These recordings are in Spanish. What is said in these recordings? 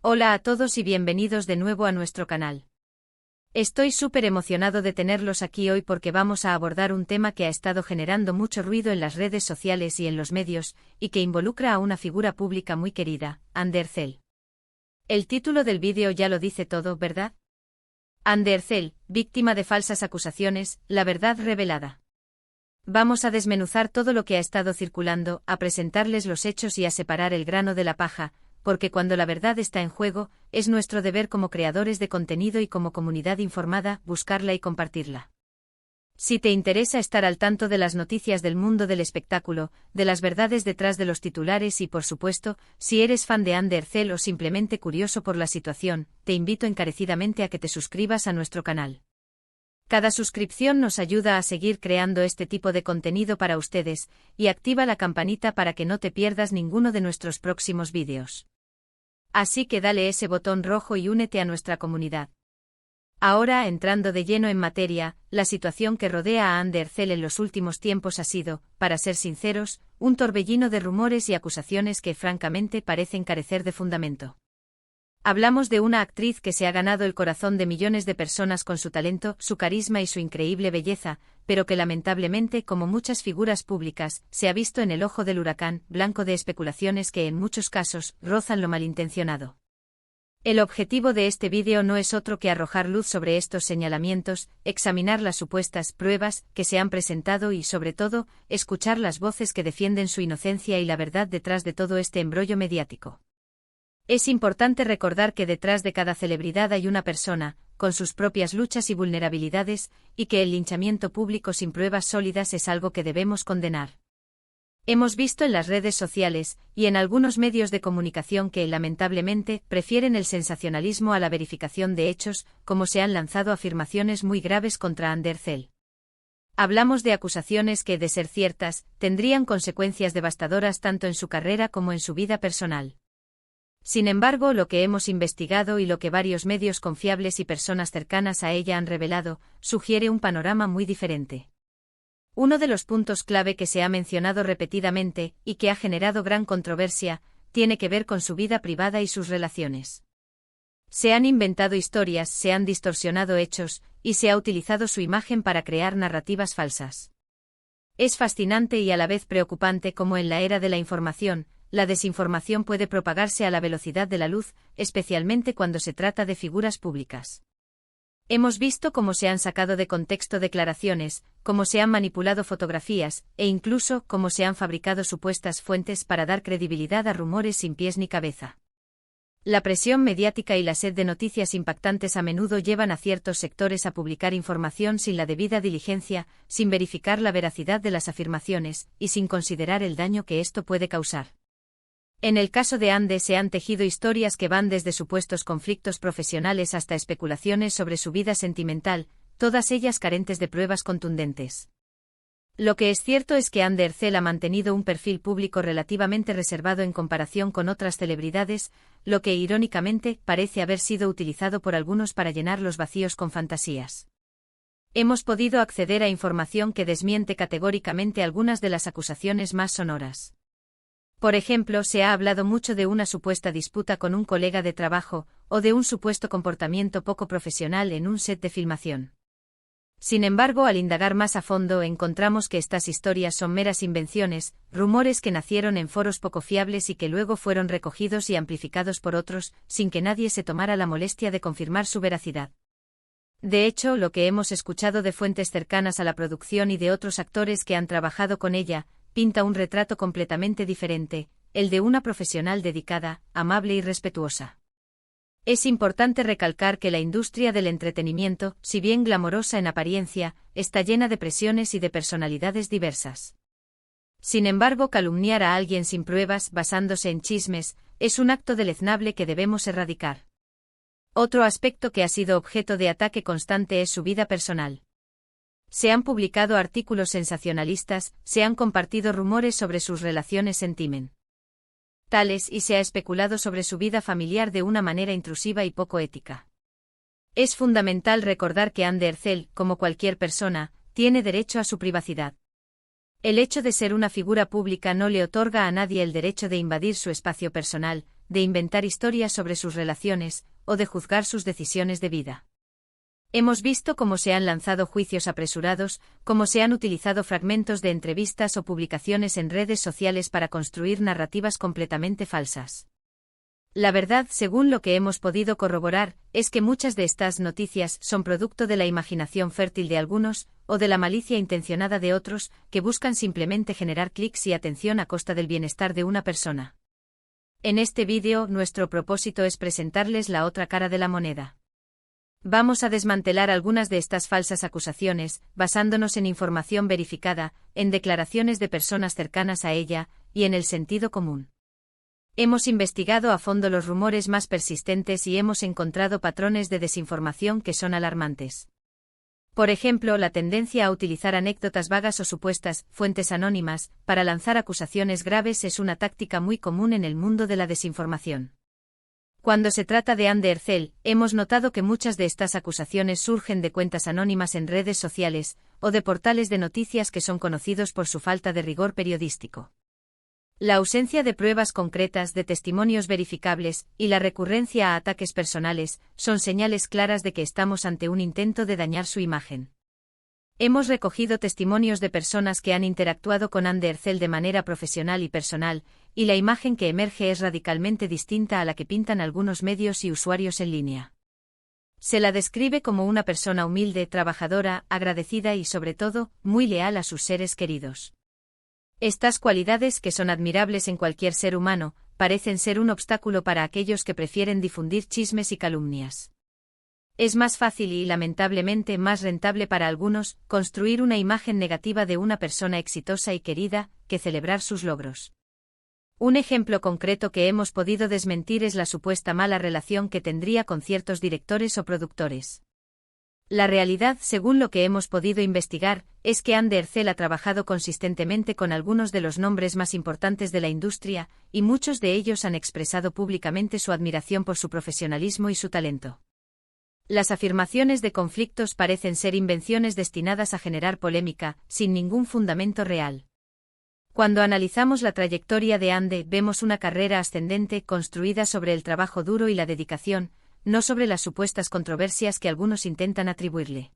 Hola a todos y bienvenidos de nuevo a nuestro canal. Estoy súper emocionado de tenerlos aquí hoy porque vamos a abordar un tema que ha estado generando mucho ruido en las redes sociales y en los medios, y que involucra a una figura pública muy querida, Ander Zell. El título del vídeo ya lo dice todo, ¿verdad? Ander Zell, víctima de falsas acusaciones, la verdad revelada. Vamos a desmenuzar todo lo que ha estado circulando, a presentarles los hechos y a separar el grano de la paja, porque cuando la verdad está en juego, es nuestro deber como creadores de contenido y como comunidad informada, buscarla y compartirla. Si te interesa estar al tanto de las noticias del mundo del espectáculo, de las verdades detrás de los titulares y por supuesto, si eres fan de Ander Zell o simplemente curioso por la situación, te invito encarecidamente a que te suscribas a nuestro canal. Cada suscripción nos ayuda a seguir creando este tipo de contenido para ustedes, y activa la campanita para que no te pierdas ninguno de nuestros próximos vídeos. Así que dale ese botón rojo y únete a nuestra comunidad. Ahora, entrando de lleno en materia, la situación que rodea a Ander Zell en los últimos tiempos ha sido, para ser sinceros, un torbellino de rumores y acusaciones que francamente parecen carecer de fundamento. Hablamos de una actriz que se ha ganado el corazón de millones de personas con su talento, su carisma y su increíble belleza, pero que lamentablemente, como muchas figuras públicas, se ha visto en el ojo del huracán, blanco de especulaciones que en muchos casos rozan lo malintencionado. El objetivo de este vídeo no es otro que arrojar luz sobre estos señalamientos, examinar las supuestas pruebas que se han presentado y, sobre todo, escuchar las voces que defienden su inocencia y la verdad detrás de todo este embrollo mediático. Es importante recordar que detrás de cada celebridad hay una persona, con sus propias luchas y vulnerabilidades, y que el linchamiento público sin pruebas sólidas es algo que debemos condenar. Hemos visto en las redes sociales, y en algunos medios de comunicación que, lamentablemente, prefieren el sensacionalismo a la verificación de hechos, como se han lanzado afirmaciones muy graves contra Ander Zell. Hablamos de acusaciones que, de ser ciertas, tendrían consecuencias devastadoras tanto en su carrera como en su vida personal. Sin embargo, lo que hemos investigado y lo que varios medios confiables y personas cercanas a ella han revelado, sugiere un panorama muy diferente. Uno de los puntos clave que se ha mencionado repetidamente, y que ha generado gran controversia, tiene que ver con su vida privada y sus relaciones. Se han inventado historias, se han distorsionado hechos, y se ha utilizado su imagen para crear narrativas falsas. Es fascinante y a la vez preocupante cómo en la era de la información, la desinformación puede propagarse a la velocidad de la luz, especialmente cuando se trata de figuras públicas. Hemos visto cómo se han sacado de contexto declaraciones, cómo se han manipulado fotografías, e incluso cómo se han fabricado supuestas fuentes para dar credibilidad a rumores sin pies ni cabeza. La presión mediática y la sed de noticias impactantes a menudo llevan a ciertos sectores a publicar información sin la debida diligencia, sin verificar la veracidad de las afirmaciones, y sin considerar el daño que esto puede causar. En el caso de Ande se han tejido historias que van desde supuestos conflictos profesionales hasta especulaciones sobre su vida sentimental, todas ellas carentes de pruebas contundentes. Lo que es cierto es que Ander Zell ha mantenido un perfil público relativamente reservado en comparación con otras celebridades, lo que irónicamente parece haber sido utilizado por algunos para llenar los vacíos con fantasías. Hemos podido acceder a información que desmiente categóricamente algunas de las acusaciones más sonoras. Por ejemplo, se ha hablado mucho de una supuesta disputa con un colega de trabajo, o de un supuesto comportamiento poco profesional en un set de filmación. Sin embargo, al indagar más a fondo encontramos que estas historias son meras invenciones, rumores que nacieron en foros poco fiables y que luego fueron recogidos y amplificados por otros, sin que nadie se tomara la molestia de confirmar su veracidad. De hecho, lo que hemos escuchado de fuentes cercanas a la producción y de otros actores que han trabajado con ella, pinta un retrato completamente diferente, el de una profesional dedicada, amable y respetuosa. Es importante recalcar que la industria del entretenimiento, si bien glamorosa en apariencia, está llena de presiones y de personalidades diversas. Sin embargo, calumniar a alguien sin pruebas, basándose en chismes, es un acto deleznable que debemos erradicar. Otro aspecto que ha sido objeto de ataque constante es su vida personal. Se han publicado artículos sensacionalistas, se han compartido rumores sobre sus relaciones sentimentales, y se ha especulado sobre su vida familiar de una manera intrusiva y poco ética. Es fundamental recordar que Ander Zell, como cualquier persona, tiene derecho a su privacidad. El hecho de ser una figura pública no le otorga a nadie el derecho de invadir su espacio personal, de inventar historias sobre sus relaciones, o de juzgar sus decisiones de vida. Hemos visto cómo se han lanzado juicios apresurados, cómo se han utilizado fragmentos de entrevistas o publicaciones en redes sociales para construir narrativas completamente falsas. La verdad, según lo que hemos podido corroborar, es que muchas de estas noticias son producto de la imaginación fértil de algunos, o de la malicia intencionada de otros, que buscan simplemente generar clics y atención a costa del bienestar de una persona. En este vídeo, nuestro propósito es presentarles la otra cara de la moneda. Vamos a desmantelar algunas de estas falsas acusaciones, basándonos en información verificada, en declaraciones de personas cercanas a ella, y en el sentido común. Hemos investigado a fondo los rumores más persistentes y hemos encontrado patrones de desinformación que son alarmantes. Por ejemplo, la tendencia a utilizar anécdotas vagas o supuestas fuentes anónimas para lanzar acusaciones graves es una táctica muy común en el mundo de la desinformación. Cuando se trata de Anne Derzel, hemos notado que muchas de estas acusaciones surgen de cuentas anónimas en redes sociales, o de portales de noticias que son conocidos por su falta de rigor periodístico. La ausencia de pruebas concretas, de testimonios verificables, y la recurrencia a ataques personales, son señales claras de que estamos ante un intento de dañar su imagen. Hemos recogido testimonios de personas que han interactuado con Anne Derzel de manera profesional y personal, y la imagen que emerge es radicalmente distinta a la que pintan algunos medios y usuarios en línea. Se la describe como una persona humilde, trabajadora, agradecida y, sobre todo, muy leal a sus seres queridos. Estas cualidades, que son admirables en cualquier ser humano, parecen ser un obstáculo para aquellos que prefieren difundir chismes y calumnias. Es más fácil y, lamentablemente, más rentable para algunos, construir una imagen negativa de una persona exitosa y querida, que celebrar sus logros. Un ejemplo concreto que hemos podido desmentir es la supuesta mala relación que tendría con ciertos directores o productores. La realidad, según lo que hemos podido investigar, es que Anne Derzel ha trabajado consistentemente con algunos de los nombres más importantes de la industria, y muchos de ellos han expresado públicamente su admiración por su profesionalismo y su talento. Las afirmaciones de conflictos parecen ser invenciones destinadas a generar polémica, sin ningún fundamento real. Cuando analizamos la trayectoria de Anne, vemos una carrera ascendente construida sobre el trabajo duro y la dedicación, no sobre las supuestas controversias que algunos intentan atribuirle.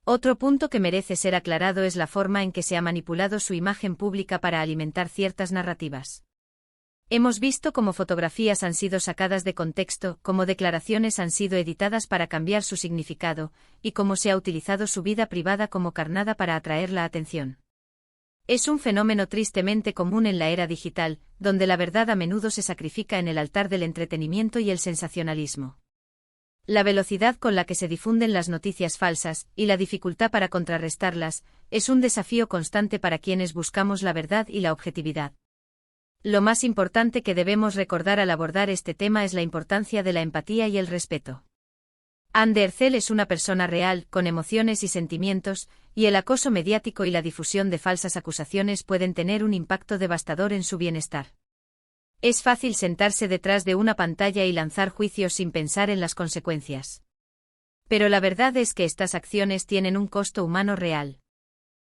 Otro punto que merece ser aclarado es la forma en que se ha manipulado su imagen pública para alimentar ciertas narrativas. Hemos visto cómo fotografías han sido sacadas de contexto, cómo declaraciones han sido editadas para cambiar su significado, y cómo se ha utilizado su vida privada como carnada para atraer la atención. Es un fenómeno tristemente común en la era digital, donde la verdad a menudo se sacrifica en el altar del entretenimiento y el sensacionalismo. La velocidad con la que se difunden las noticias falsas, y la dificultad para contrarrestarlas, es un desafío constante para quienes buscamos la verdad y la objetividad. Lo más importante que debemos recordar al abordar este tema es la importancia de la empatía y el respeto. Anne Derzel es una persona real, con emociones y sentimientos, y el acoso mediático y la difusión de falsas acusaciones pueden tener un impacto devastador en su bienestar. Es fácil sentarse detrás de una pantalla y lanzar juicios sin pensar en las consecuencias. Pero la verdad es que estas acciones tienen un costo humano real.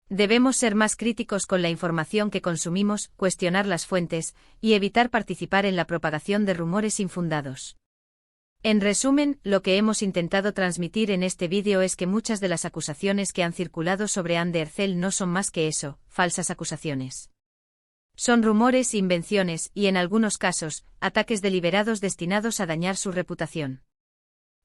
Debemos ser más críticos con la información que consumimos, cuestionar las fuentes, y evitar participar en la propagación de rumores infundados. En resumen, lo que hemos intentado transmitir en este vídeo es que muchas de las acusaciones que han circulado sobre Anne Derzel no son más que eso, falsas acusaciones. Son rumores, invenciones y, en algunos casos, ataques deliberados destinados a dañar su reputación.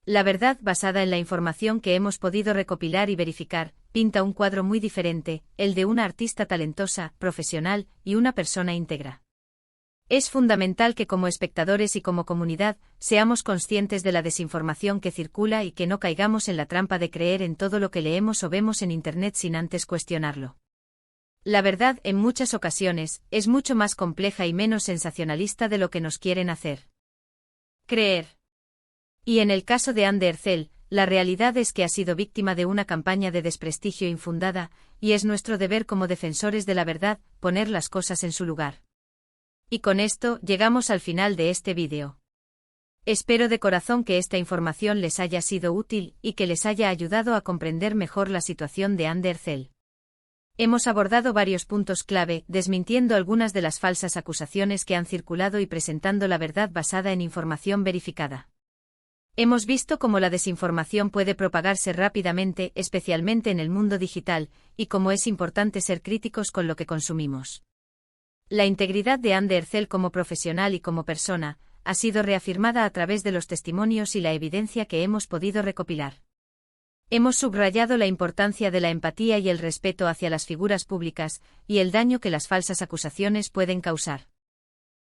La verdad, basada en la información que hemos podido recopilar y verificar, pinta un cuadro muy diferente, el de una artista talentosa, profesional y una persona íntegra. Es fundamental que como espectadores y como comunidad, seamos conscientes de la desinformación que circula y que no caigamos en la trampa de creer en todo lo que leemos o vemos en Internet sin antes cuestionarlo. La verdad, en muchas ocasiones, es mucho más compleja y menos sensacionalista de lo que nos quieren hacer creer. Y en el caso de Anne Derzel, la realidad es que ha sido víctima de una campaña de desprestigio infundada, y es nuestro deber como defensores de la verdad, poner las cosas en su lugar. Y con esto, llegamos al final de este vídeo. Espero de corazón que esta información les haya sido útil y que les haya ayudado a comprender mejor la situación de Anne Derzel. Hemos abordado varios puntos clave, desmintiendo algunas de las falsas acusaciones que han circulado y presentando la verdad basada en información verificada. Hemos visto cómo la desinformación puede propagarse rápidamente, especialmente en el mundo digital, y cómo es importante ser críticos con lo que consumimos. La integridad de Anne Derzel como profesional y como persona ha sido reafirmada a través de los testimonios y la evidencia que hemos podido recopilar. Hemos subrayado la importancia de la empatía y el respeto hacia las figuras públicas, y el daño que las falsas acusaciones pueden causar.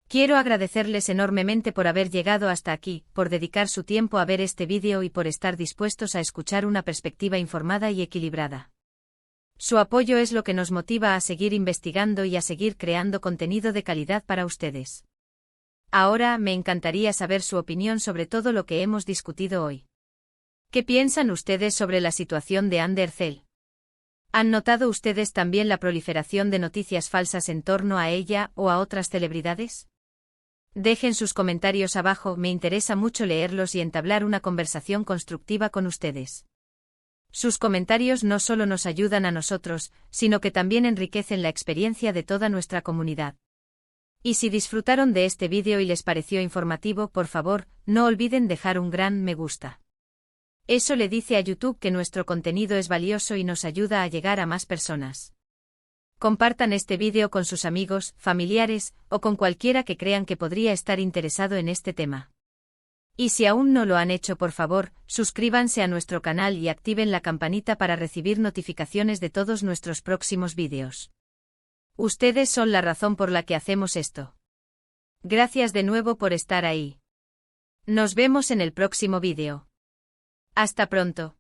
Quiero agradecerles enormemente por haber llegado hasta aquí, por dedicar su tiempo a ver este vídeo y por estar dispuestos a escuchar una perspectiva informada y equilibrada. Su apoyo es lo que nos motiva a seguir investigando y a seguir creando contenido de calidad para ustedes. Ahora, me encantaría saber su opinión sobre todo lo que hemos discutido hoy. ¿Qué piensan ustedes sobre la situación de Anne Derzel? ¿Han notado ustedes también la proliferación de noticias falsas en torno a ella o a otras celebridades? Dejen sus comentarios abajo, me interesa mucho leerlos y entablar una conversación constructiva con ustedes. Sus comentarios no solo nos ayudan a nosotros, sino que también enriquecen la experiencia de toda nuestra comunidad. Y si disfrutaron de este vídeo y les pareció informativo, por favor, no olviden dejar un gran me gusta. Eso le dice a YouTube que nuestro contenido es valioso y nos ayuda a llegar a más personas. Compartan este vídeo con sus amigos, familiares, o con cualquiera que crean que podría estar interesado en este tema. Y si aún no lo han hecho, por favor, suscríbanse a nuestro canal y activen la campanita para recibir notificaciones de todos nuestros próximos vídeos. Ustedes son la razón por la que hacemos esto. Gracias de nuevo por estar ahí. Nos vemos en el próximo vídeo. Hasta pronto.